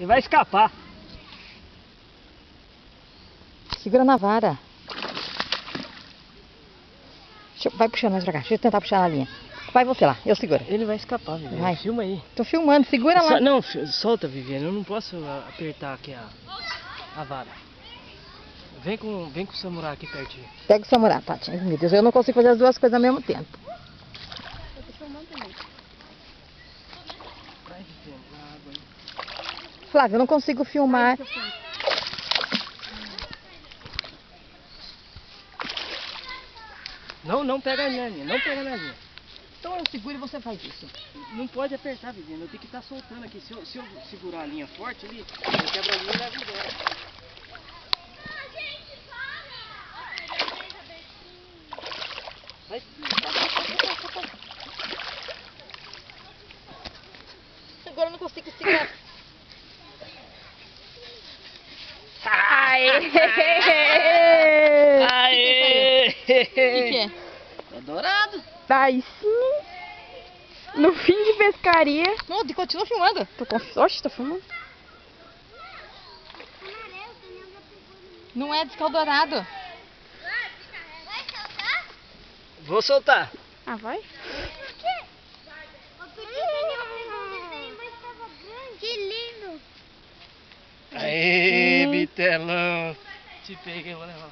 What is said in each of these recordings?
Ele vai escapar. Segura na vara. Vai puxando mais pra cá. Deixa eu tentar puxar na linha. Vai você lá, eu seguro. Ele vai escapar, Viviane. Vai. Filma aí. Tô filmando, segura lá. Não, solta, Viviane. Eu não posso apertar aqui a vara. Vem com o samurai aqui pertinho. Pega o samurai, Tati. Meu Deus, eu não consigo fazer as duas coisas ao mesmo tempo. Eu tô filmando também. Vai, Viviane, na água aí. Flávia, eu não consigo filmar. Não pega na linha, não pega na linha. Então eu seguro e você faz isso. Não pode apertar, Viviane. Eu tenho que estar soltando aqui. Se eu segurar a linha forte, ele quebra a linha e leva embora. Vai. Agora eu não consigo segurar. Aê! O que é? É dourado. Daí sim. No fim de pescaria. Não, continua filmando. Oxe, tô filmando. Não é descaldorado. Vou soltar. Ah, vai? Que lindo! Aê, bitelão. Te peguei, vou levar.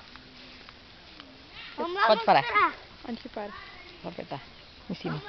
Vamos lá, Pode parar. parar. Onde que para? Vou apertar. Em cima.